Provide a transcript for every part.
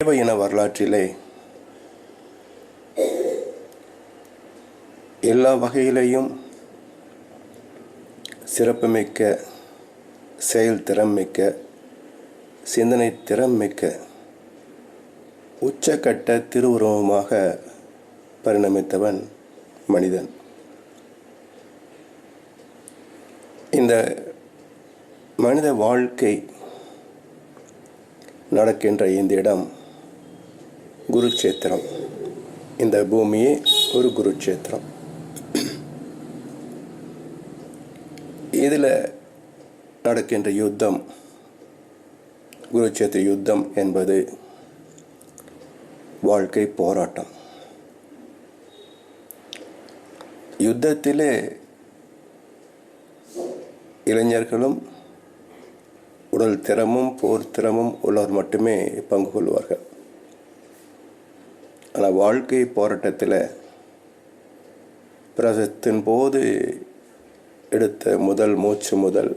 தேவ இன வரலாற்றிலே எல்லா வகையிலையும் சிறப்புமிக்க, செயல் திறம் மிக்க, சிந்தனை திறம் மிக்க, உச்சக்கட்ட திருவுருவமாக பரிணமித்தவன் மனிதன். இந்த மனித வாழ்க்கை நடக்கின்ற இந்த இடம் குருட்சேத்திரம். இந்த பூமியே ஒரு குருட்சேத்திரம். இதில் நடக்கின்ற யுத்தம், குருட்சேத்திர யுத்தம் என்பது வாழ்க்கை போராட்டம். யுத்தத்திலே இளைஞர்களும் உடல் திறமும் போர் திறமும் உள்ளவர் மட்டுமே பங்கு கொள்வார்கள். ஆனால் வாழ்க்கை போராட்டத்தில் பிரசவத்தின் போது எடுத்த முதல் மூச்சு முதல்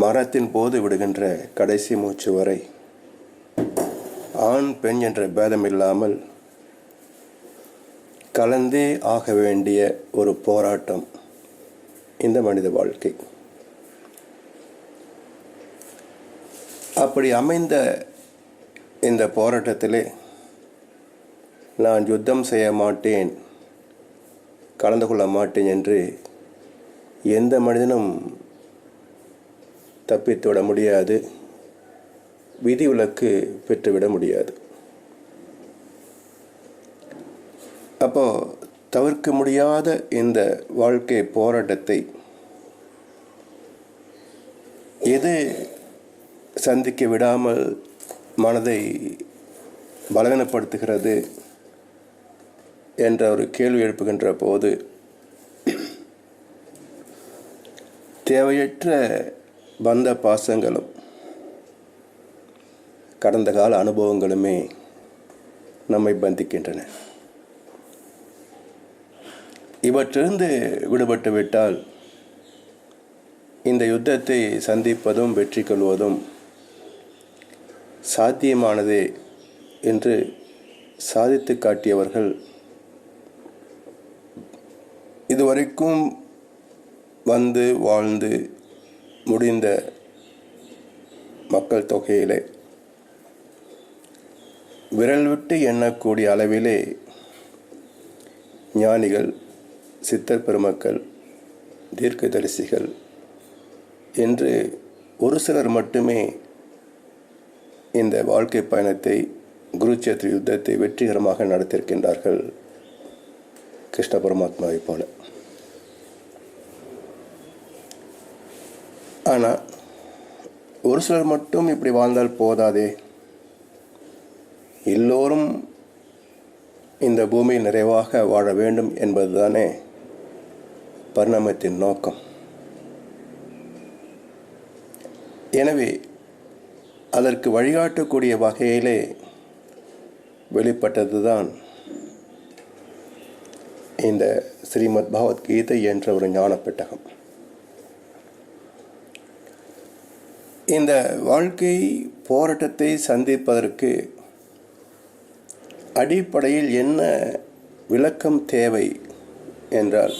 மரணத்தின் போது விடுகின்ற கடைசி மூச்சு வரை ஆண் பெண் என்ற பேதம் இல்லாமல் கலந்தே ஆக வேண்டிய ஒரு போராட்டம் இந்த மனித வாழ்க்கை. அப்படி அமைந்த இந்த போராட்டத்திலே நான் யுத்தம் செய்ய மாட்டேன், கலந்து கொள்ள மாட்டேன் என்று எந்த மனிதனும் தப்பித்துவிட முடியாது, விதிவிலக்கு பெற்றுவிட முடியாது. அப்போ தவிர்க்க முடியாத இந்த வாழ்க்கை போராட்டத்தை எது சந்திக்க விடாமல் மனதை பலவீனப்படுத்துகிறது என்ற ஒரு கேள்வி எழுப்புகின்ற போது தேவையற்ற பந்த பாசங்களும் கடந்த கால அனுபவங்களுமே நம்மை பந்திக்கின்றன. இவற்றிலிருந்து விடுபட்டு விட்டால் இந்த யுத்தத்தை சந்திப்பதும் வெற்றி கொள்வதும் சாத்தியமானதே என்று சாதித்து காட்டியவர்கள் இதுவரைக்கும் வந்து வாழ்ந்து முடிந்த மக்கள் தொகையிலே விரல் விட்டு எண்ணக்கூடிய அளவிலே ஞானிகள், சித்தர் பெருமக்கள், தீர்க்கதரிசிகள் என்று ஒரு சிலர் மட்டுமே இந்த வாழ்க்கை பயணத்தை, குருட்சேத்திர யுத்தத்தை வெற்றிகரமாக நடத்தியிருக்கின்றார்கள், கிருஷ்ண பரமாத்மாவை போல. ஆனால் ஒரு சிலர் மட்டும் இப்படி வாழ்ந்தால் போதாதே, எல்லோரும் இந்த பூமியில் நிறைவாக வாழ வேண்டும் என்பதுதானே பரிணாமத்தின் நோக்கம். எனவே அதற்கு வழிகாட்டக்கூடிய வகையிலே வெளிப்பட்டதுதான் இந்த ஸ்ரீமத் பகவத்கீதை என்ற ஒரு ஞான பெட்டகம். இந்த வாழ்க்கை போராட்டத்தை சந்திப்பதற்கு அடிப்படையில் என்ன விளக்கம் தேவை என்றால்,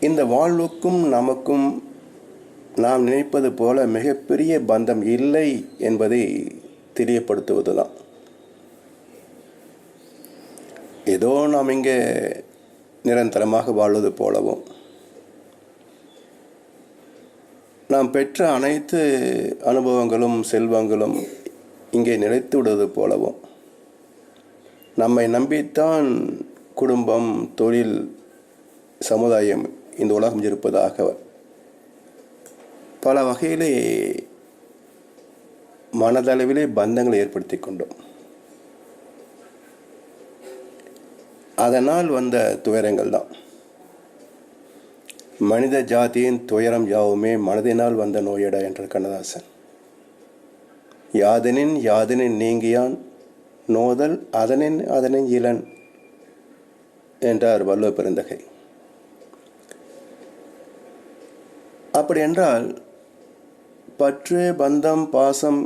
இந்த வாழ்வுக்கும் நமக்கும் நாம் நினைப்பது போல மிகப்பெரிய பந்தம் இல்லை என்பதை தெரியப்படுத்துவதுதான். ஏதோ நாம் இங்கே நிரந்தரமாக வாழ்வது போலவும், நாம் பெற்ற அனைத்து அனுபவங்களும் செல்வங்களும் இங்கே நிலைத்து விடுவது போலவும், நம்மை நம்பித்தான் குடும்பம், தொழில், சமுதாயம், இந்த உலகம் இருப்பதாக பல வகையிலே மனதளவிலே பந்தங்களை ஏற்படுத்தி கொண்டோம். அதனால் வந்த துயரங்கள் தான். மனித ஜாதியின் துயரம் யாவுமே மனதினால் வந்த நோயடா என்ற கண்ணதாசன். யாதனின் யாதனின் நீங்கியான் நோதல் அதனின் அதனின் இளன் என்றார் வள்ளுவ பெருந்தகை. அப்படி என்றால் பற்று, பந்தம், பாசம்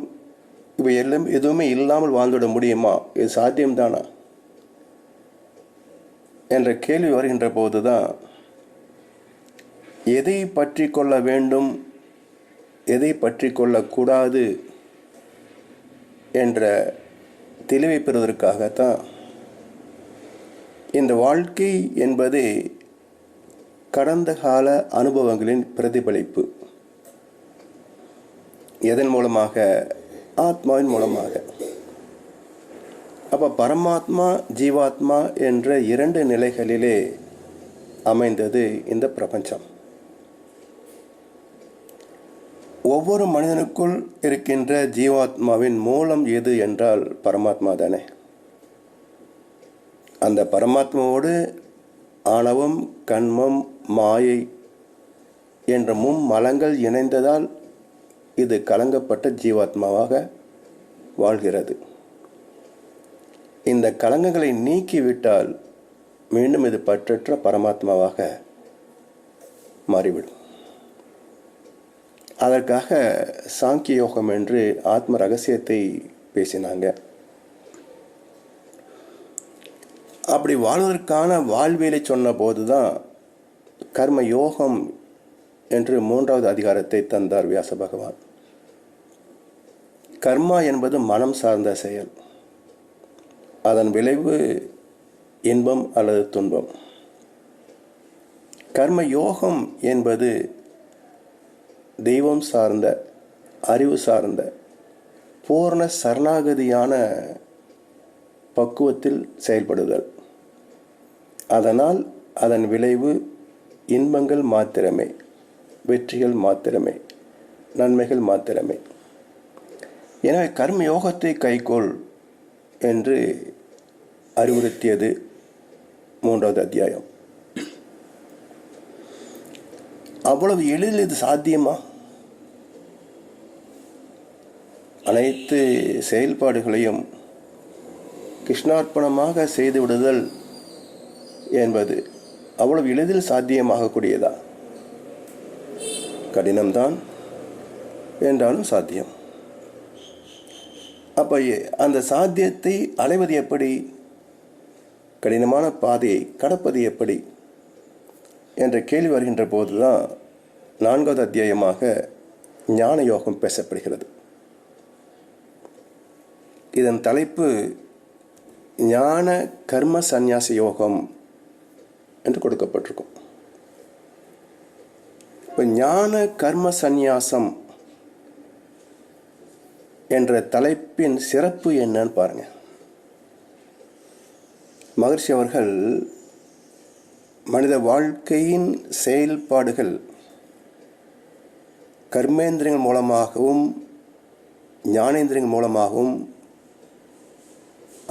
இவை எல்லாம் எதுவுமே இல்லாமல் வாழ்ந்துவிட முடியுமா? இது சாத்தியம்தானா என்ற கேள்வி வருகின்ற போதுதான் எதை பற்றி கொள்ள வேண்டும், எதை பற்றி கொள்ளக்கூடாது என்ற தெளிவை பெறுவதற்காகத்தான் இந்த வாழ்க்கை என்பது கடந்த கால அனுபவங்களின் பிரதிபலிப்பு. எதன் மூலமாக? ஆத்மாவின் மூலமாக. அப்போ பரமாத்மா, ஜீவாத்மா என்ற இரண்டு நிலைகளிலே அமைந்தது இந்த பிரபஞ்சம். ஒவ்வொரு மனிதனுக்குள் இருக்கின்ற ஜீவாத்மாவின் மூலம் எது என்றால் பரமாத்மா தானே. அந்த பரமாத்மாவோடு ஆணவம், கண்மம், மாயை என்ற மும்மலங்கள் இணைந்ததால் இது கலங்கப்பட்ட ஜீவாத்மாவாக வாழ்கிறது. இந்த கலங்கங்களை நீக்கிவிட்டால் மீண்டும் இது பற்றற்ற பரமாத்மாவாக மாறிவிடும். அதற்காக சாங்கிய யோகம் என்று ஆத்ம ரகசியத்தை பேசினாங்க. அப்படி வாழ்வதற்கான வாழ்வியலை சொன்ன போதுதான் கர்ம யோகம் என்று 3வது அதிகாரத்தை தந்தார் வியாச பகவான். கர்மா என்பது மனம் சார்ந்த செயல். அதன் விளைவு இன்பம் அல்லது துன்பம். கர்ம யோகம் என்பது தெய்வம் சார்ந்த, அறிவு சார்ந்த, பூர்ண சரணாகதியான பக்குவத்தில் செயல்படுதல். அதனால் அதன் விளைவு இன்பங்கள் மாத்திரமே, வெற்றிகள் மாத்திரமே, நன்மைகள் மாத்திரமே. எனவே கர்ம யோகத்தை கைக்கொள் என்று அறிவுறுத்தியது 3வது அத்தியாயம். அவ்வளவு எளிதில் இது சாத்தியமா? அனைத்து செயல்பாடுகளையும் கிருஷ்ணார்ப்பணமாக செய்துவிடுதல் என்பது அவ்வளவு எளிதில் சாத்தியமாகக்கூடியதா? கடினம்தான், என்றாலும் சாத்தியம். அப்போ அந்த சாத்தியத்தை அடைவது எப்படி? கடினமான பாதையை கடப்பது எப்படி என்ற கேள்வி வருகின்ற போதுதான் 4வது அத்தியாயமாக ஞான யோகம் பேசப்படுகிறது. இதன் தலைப்பு ஞான கர்ம சந்நியாச யோகம் என்று கொடுக்கப்பட்டிருக்கும். இப்போ ஞான கர்ம சந்நியாசம் என்ற தலைப்பின் சிறப்பு என்னன்னு பாருங்க. மகர்ஷி அவர்கள் மனித வாழ்க்கையின் செயல்பாடுகள் கர்மேந்திரியங்கள் மூலமாகவும் ஞானேந்திரியங்கள் மூலமாகவும்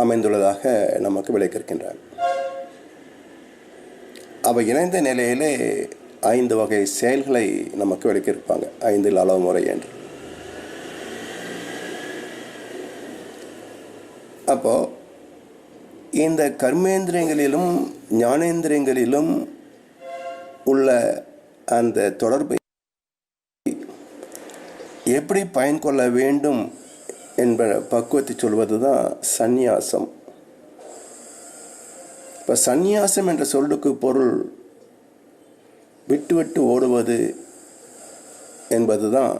அமைந்துள்ளதாக நமக்கு விளக்கியிருக்கின்றார். அவை இணைந்த நிலையிலே 5 வகை செயல்களை நமக்கு விளக்கியிருப்பாங்க. 5 அளவு முறை என்று. அப்போ இந்த கர்மேந்திரியங்களிலும் ஞானேந்திரியங்களிலும் உள்ள அந்த தொடர்பை எப்படி பயன் கொள்ள வேண்டும் என்ப பக்குவத்தை சொல்வது தான் சந்நியாசம். இப்போ சந்நியாசம் என்ற சொல்லுக்கு பொருள் விட்டு விட்டு ஓடுவது என்பது தான்.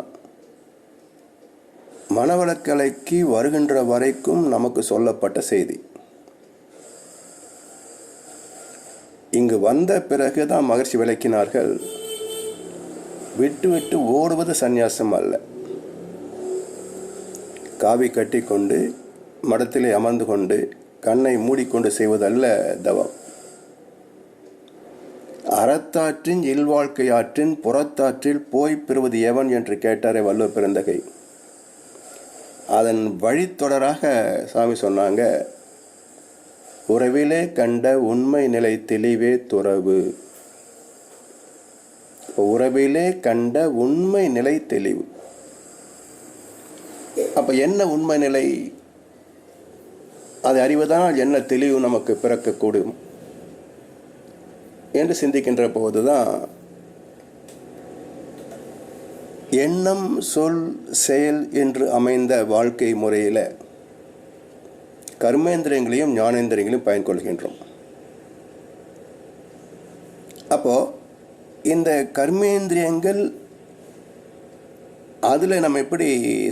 மனவளக்கலைக்கு வருகின்ற வரைக்கும் நமக்கு சொல்லப்பட்ட செய்தி. இங்கு வந்த பிறகு தான் மகர்ஷி விளக்கினார்கள், விட்டு விட்டு ஓடுவது சந்நியாசம் அல்ல. காவி கட்டி கொண்டு மடத்திலே அமர்ந்து கொண்டு கண்ணை மூடிக்கொண்டு செய்வதல்ல தவம். அறத்தாற்றின் இல்வாழ்க்கை ஆற்றின் புறத்தாற்றில் போய் பெறுவது எவன் என்று கேட்டாரே வள்ளுவ பெருந்தகை. அதன் வழித்தொடராக சாமி சொன்னாங்க, உறவிலே கண்ட உண்மை நிலை தெளிவே துறவு. உறவிலே கண்ட உண்மை நிலை தெளிவு. அப்ப என்ன உண்மை நிலை? அதை அறிவதால் என்ன தெளிவு நமக்கு பிறக்கக்கூடும் என்று சிந்திக்கின்ற போதுதான் எண்ணம், சொல், செயல் என்று அமைந்த வாழ்க்கை முறையில் கர்மேந்திரியங்களையும் ஞானேந்திரியங்களையும் பயன்கொள்கின்றோம். அப்போது இந்த கர்மேந்திரியங்கள் அதில் நம்ம எப்படி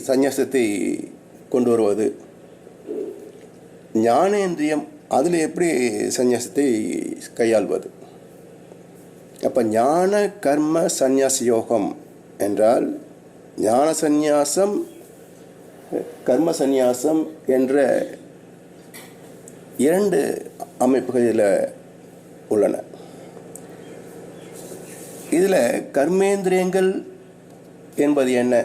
சந்நியாசத்தை கொண்டு வருவது, ஞானேந்திரியம் அதில் எப்படி சந்நியாசத்தை கையாள்வது? அப்போ ஞான கர்ம சந்நியாச யோகம் என்றால் ஞான சந்நியாசம், கர்ம சந்நியாசம் என்ற 2 அமைப்புகள் இதில் உள்ளன. இதில் கர்மேந்திரியங்கள் என்பது என்ன?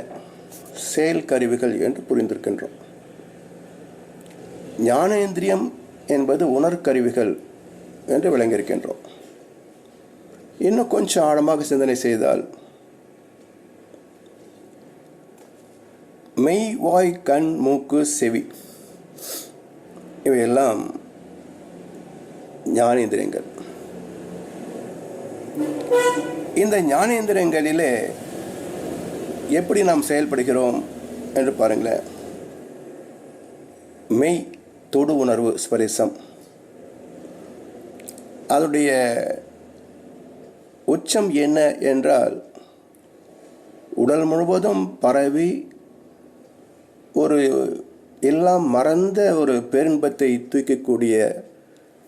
செயல் கருவிகள் என்று புரிந்திருக்கின்றோம். ஞானேந்திரியம் என்பது உணர்கருவிகள் என்று விளங்கியிருக்கின்றோம். இன்னும் கொஞ்சம் ஆழமாக சிந்தனை செய்தால் மெய், வாய், கண், மூக்கு, செவி இவையெல்லாம் ஞானேந்திரியங்கள். இந்த ஞானேந்திரியங்களிலே எப்படி நாம் செயல்படுகிறோம் என்று பாருங்களேன். மெய் தொடு உணர்வு ஸ்பரிசம், அதனுடைய உச்சம் என்ன என்றால் உடல் முழுவதும் பரவி ஒரு எல்லாம் மறந்த ஒரு பேரின்பத்தை தூக்கக்கூடிய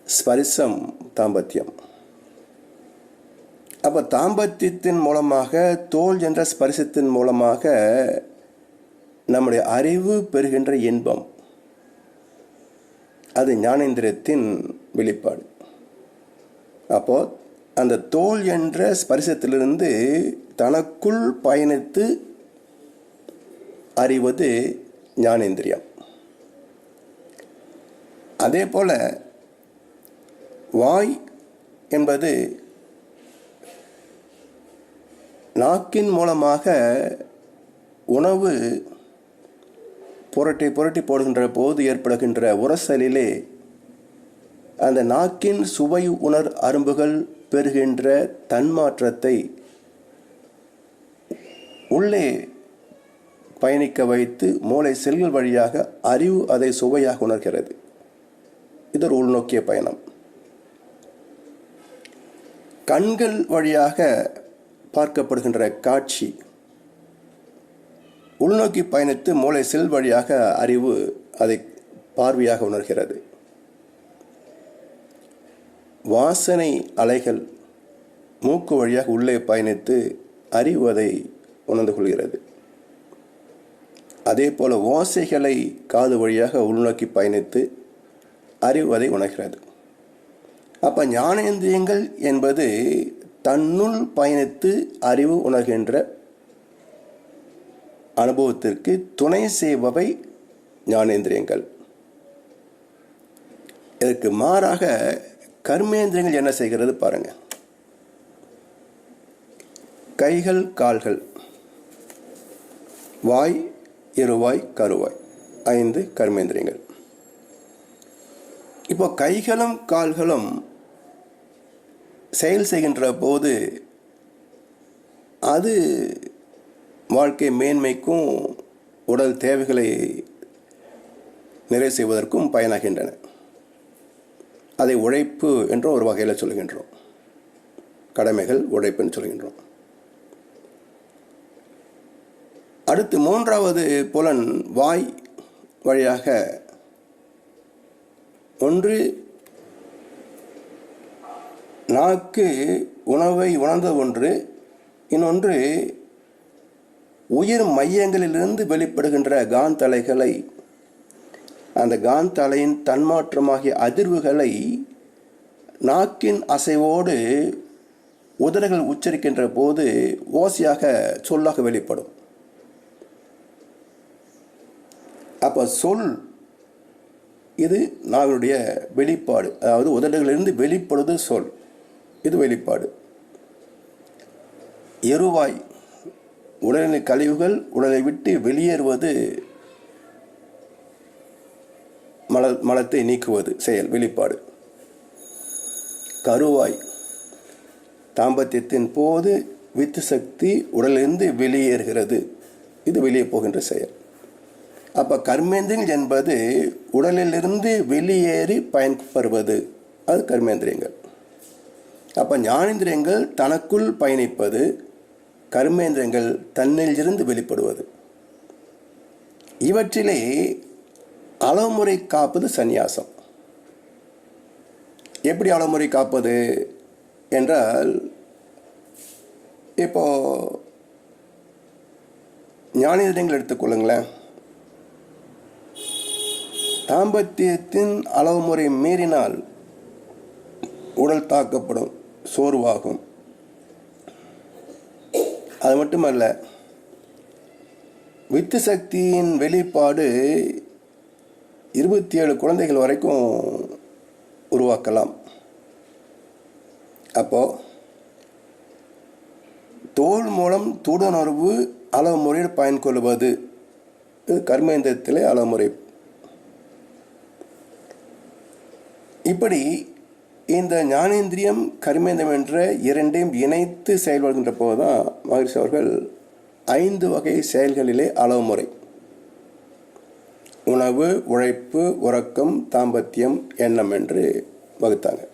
ஸ்பரிசம் தாம்பத்தியம். அப்போ தாம்பத்தியத்தின் மூலமாக, தோல் என்ற ஸ்பரிசத்தின் மூலமாக நம்முடைய அறிவு பெறுகின்ற இன்பம், அது ஞானேந்திரியத்தின் வெளிப்பாடு. அப்போது அந்த தோல் என்ற ஸ்பரிசத்திலிருந்து தனக்குள் பயணித்து அறிவது ஞானேந்திரியம். அதே போல் வாய் என்பது நாக்கின் மூலமாக உணவு புரட்டி புரட்டி போடுகின்ற போது ஏற்படுகின்ற உரசலிலே அந்த நாக்கின் சுவை உணர் அரும்புகள் பெறுகின்ற தன்மாற்றத்தை உள்ளே பயணிக்க வைத்து மூளை செல்கள் வழியாக அறிவு அதை சுவையாக உணர்கிறது. இது ஒரு உள்நோக்கிய பயணம். கண்கள் வழியாக பார்க்கப்படுகின்ற காட்சி உள்நோக்கி பயணித்து மூளை செல் வழியாக அறிவு அதை பார்வையாக உணர்கிறது. வாசனை அலைகள் மூக்கு வழியாக உள்ளே பயணித்து அறிவு அதை உணர்ந்து கொள்கிறது. அதே போல் ஓசைகளை காது வழியாக உள்நோக்கி பயணித்து அறிவு அதை உணர்கிறது. அப்போ ஞானேந்திரியங்கள் என்பது தன்னுள் பயணித்து அறிவு உணர்கின்ற அனுபவத்திற்கு துணை செய்பவை ஞானேந்திரியங்கள். இதற்கு மாறாக கர்மேந்திரியங்கள் என்ன செய்கிறது பாருங்க. கைகள், கால்கள், வாய், இருவாய், கருவாய், 5 கர்மேந்திரியங்கள். இப்போ கைகளும் கால்களும் செயல் செய்கின்ற போது அது வாழ்க்கை மேன்மைக்கும் உடல் தேவைகளை நிறைவு செய்வதற்கும் பயனாகின்றன. அதை உழைப்பு என்ற ஒரு வகையில் சொல்கின்றோம். கடமைகள், உழைப்புன்னு சொல்கின்றோம். அடுத்து 3வது புலன் வாய் வழியாக ஒன்று நாக்கு உணவை உணர்ந்த ஒன்று, இன்னொன்று உயிர் மையங்களிலிருந்து வெளிப்படுகின்ற காந்தலைகளை, அந்த காந்தலையின் தன்மாற்றமாகிய அதிர்வுகளை நாக்கின் அசைவோடு உதடுகள் உச்சரிக்கின்ற போது ஓசையாக சொல்லாக வெளிப்படும். அப்போ சொல் இது நாவினுடைய வெளிப்பாடு, அதாவது உதடுகளிலிருந்து வெளிப்படுவது சொல், இது வெளிப்பாடு. எருவாய் உடலின் கழிவுகள் உடலை விட்டு வெளியேறுவது, மலத்தை நீக்குவது செயல், வெளிப்பாடு. கருவாய் தாம்பத்தியத்தின் போது வித்து சக்தி உடலிலிருந்து வெளியேறுகிறது. இது வெளியே போகின்ற செயல். அப்போ கர்மேந்திரியங்கள் என்பது உடலிலிருந்து வெளியேறி பயன்பெறுவது, அது கர்மேந்திரியங்கள். அப்போ ஞானேந்திரியங்கள் தனக்குள் பயணிப்பது, கர்மேந்திரியங்கள் தன்னிலிருந்து வெளிப்படுவது. இவற்றிலே அளவுமுறை காப்பது சந்நியாசம். எப்படி அளவுமுறை காப்பது என்றால், இப்போ ஞானேந்திரியங்கள் எடுத்துக்கொள்ளுங்களேன். தாம்பத்தியத்தின் அளவுமுறை மீறினால் உடல் தாக்கப்படும், சோர்வாகும். அது மட்டுமல்ல, வித்து சக்தியின் வெளிப்பாடு 27 குழந்தைகள் வரைக்கும் உருவாக்கலாம். அப்போ தோல் மூலம் துடுணர்வு அளவு முறையில் பயன் கொள்வது, இது கர்மேந்திரத்திலே அளவுமுறை. இப்படி இந்த ஞானேந்திரியம் கர்மேந்திரம் என்ற இரண்டையும் இணைத்து செயல்படுகின்ற போது தான் மகரிஷி அவர்கள் 5 வகை செயல்களிலே அளவுமுறை: உணவு, உழைப்பு, உறக்கம், தாம்பத்தியம், எண்ணம் என்று வகுத்தாங்க.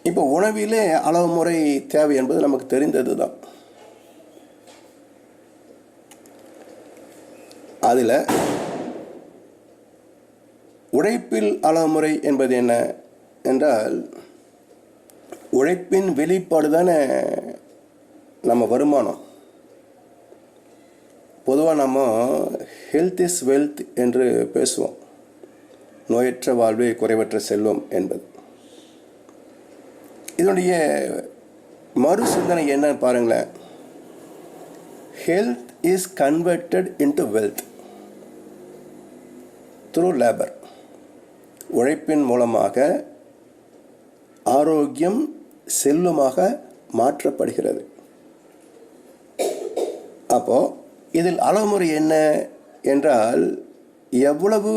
இப்போ உணவிலே அளவுமுறை தேவை என்பது நமக்கு தெரிந்தது தான். அதில் உழைப்பில் அளவுமுறை என்பது என்ன என்றால், உழைப்பின் வெளிப்பாடு தானே நம்ம வருமானம். பொதுவாக நம்ம ஹெல்த் இஸ் வெல்த் என்று பேசுவோம். நோயற்ற வாழ்வே குறைவற்ற செல்வம் என்பது. இதனுடைய மறு சிந்தனை என்னன்னு பாருங்களேன். Health is converted into wealth through labour. உழைப்பின் மூலமாக ஆரோக்கியம் செல்வமாக மாற்றப்படுகிறது. அப்போது இதில் அளவுமுறை என்ன என்றால், எவ்வளவு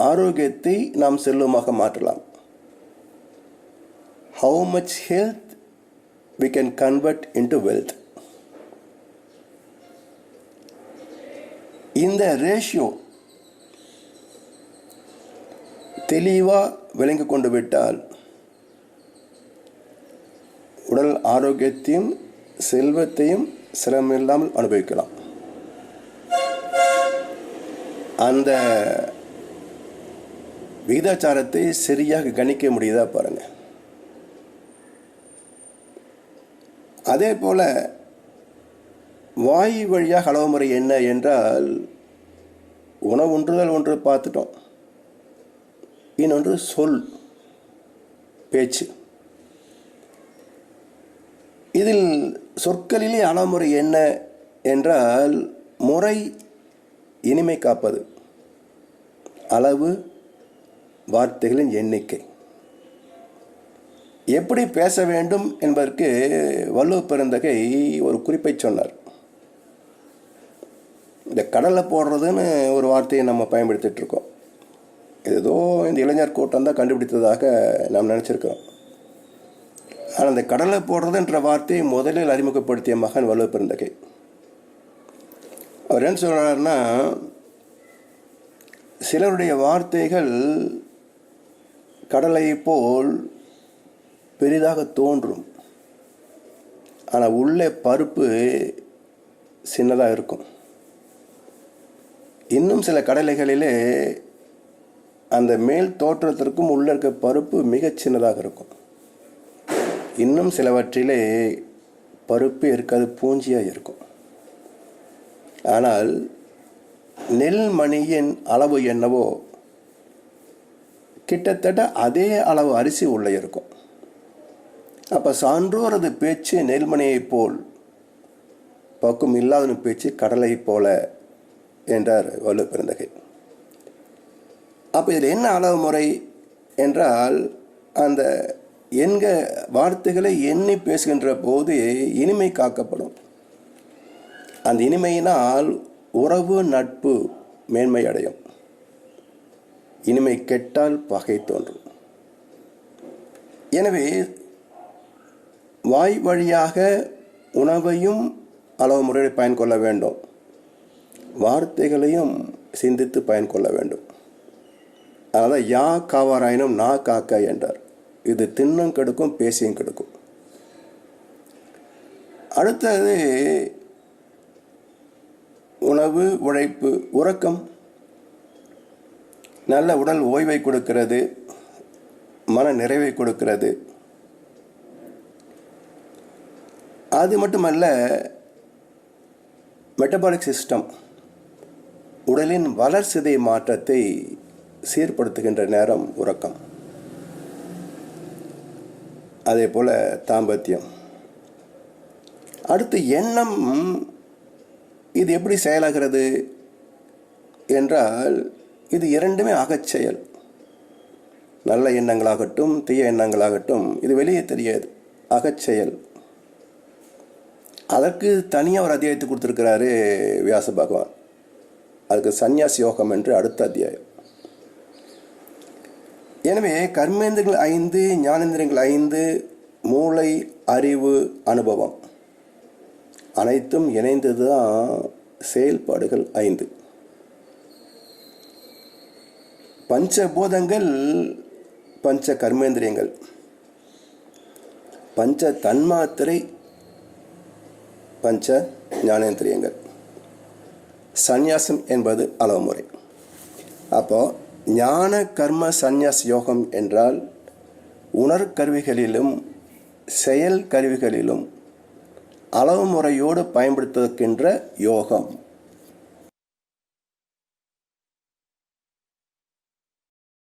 ஆரோக்கியத்தை நாம் செல்வமாக மாற்றலாம். How much health we can convert into wealth. இந்த ரேஷியோ தெளிவாக விளங்கி கொண்டு விட்டால் உடல் ஆரோக்கியத்தையும் செல்வத்தையும் சிரமமில்லாமல் அனுபவிக்கலாம். அந்த விகிதாச்சாரத்தை சரியாக கணிக்க முடியுதா பாருங்கள். அதே போல் வாய் வழியாக அளவுமுறை என்ன என்றால், உணவு உண்ணுதல் ஒன்று பார்த்துட்டோம், இன்னொன்று சொல், பேச்சு. இதில் சொற்களிலே அளவுமுறை என்ன என்றால், முறை இனிமை காப்பது, அளவு வார்த்தைகளின் எண்ணிக்கை. எப்படி பேச வேண்டும் என்பதற்கு வள்ளுவ பெருந்தகை ஒரு குறிப்பை சொன்னார். இந்த கடலை போடுறதுன்னு ஒரு வார்த்தையை நம்ம பயன்படுத்திகிட்டு இருக்கோம். ஏதோ இந்த இளைஞர் கூட்டம் தான் கண்டுபிடித்ததாக நாம் நினச்சிருக்கிறோம். ஆனால் இந்த கடலை போடுறதுன்ற வார்த்தையை முதலில் அறிமுகப்படுத்திய மகன் வள்ளுவ பெருந்தகை. அவர் என்ன சொல்கிறாருன்னா, சிலருடைய வார்த்தைகள் கடலை போல் பெரிதாக தோன்றும், ஆனால் உள்ளே பருப்பு சின்னதாக இருக்கும். இன்னும் சில கடலைகளிலே அந்த மேல் தோற்றத்திற்கும் உள்ளே இருக்க பருப்பு மிகச் சின்னதாக இருக்கும். இன்னும் சிலவற்றிலே பருப்பே இருக்காது, பூஞ்சியாக இருக்கும். ஆனால் நெல்மணியின் அளவு என்னவோ கிட்டத்தட்ட அதே அளவு அரிசி உள்ளே இருக்கும். அப்போ சான்றோரது பேச்சு நெல்மணியைப் போல், பக்குவம் இல்லாதவன் பேச்சு கடலை போல என்றார் வள்ளுவ பெருந்தகை. அப்போ இதில் என்ன அளவு முறை என்றால், அந்த வார்த்தைகளை எண்ணி பேசுகின்ற போது இனிமை காக்கப்படும். அந்த இனிமையினால் உறவு நட்பு மேன்மை அடையும். இனிமை கெட்டால் பகை தோன்றும். எனவே வாய் வழியாக உணவையும் அளவு முறையில் பயன் கொள்ள வேண்டும், வார்த்தைகளையும் சிந்தித்து பயன் கொள்ள வேண்டும். அதனால் யா காவாராயினும் நா காக்க என்றார். இது தின்னும் கெடுக்கும், பேசியும் கெடுக்கும். அடுத்தது உணவு, உழைப்பு, உறக்கம் நல்ல உடல் ஓய்வை கொடுக்கிறது, மன நிறைவை கொடுக்கிறது. அது மட்டுமல்ல, மெட்டபாலிக் சிஸ்டம், உடலின் வளர்சிதை மாற்றத்தை சீர்படுத்துகின்ற நேரம் உறக்கம். அதே போல் தாம்பத்தியம். அடுத்து எண்ணம். இது எப்படி செயலாகிறது என்றால், இது இரண்டுமே அகச்செயல். நல்ல எண்ணங்களாகட்டும் தீய எண்ணங்களாகட்டும் இது வெளியே தெரியாது, அகச்செயல். அதற்கு தனியாக ஒரு அத்தியாயத்தை கொடுத்துருக்கிறாரு வியாச பகவான். அதுக்கு சந்நியாஸ் யோகம் என்று அடுத்த அத்தியாயம். எனவே கர்மேந்திரங்கள் 5, ஞானேந்திரங்கள் 5, மூளை, அறிவு, அனுபவம் அனைத்தும் இணைந்தது தான் செயல்பாடுகள் 5. பஞ்சபூதங்கள் பஞ்ச கர்மேந்திரியங்கள், பஞ்ச தன்மாத்திரை பஞ்ச ஞானேந்திரியங்கள். சந்நியாசம் என்பது அளவு முறை. அப்போது ஞான கர்ம சந்நியாஸ் யோகம் என்றால் உணர்கருவிகளிலும் செயல் கருவிகளிலும் அளவு முறையோடு பயன்படுத்துகின்ற யோகம்.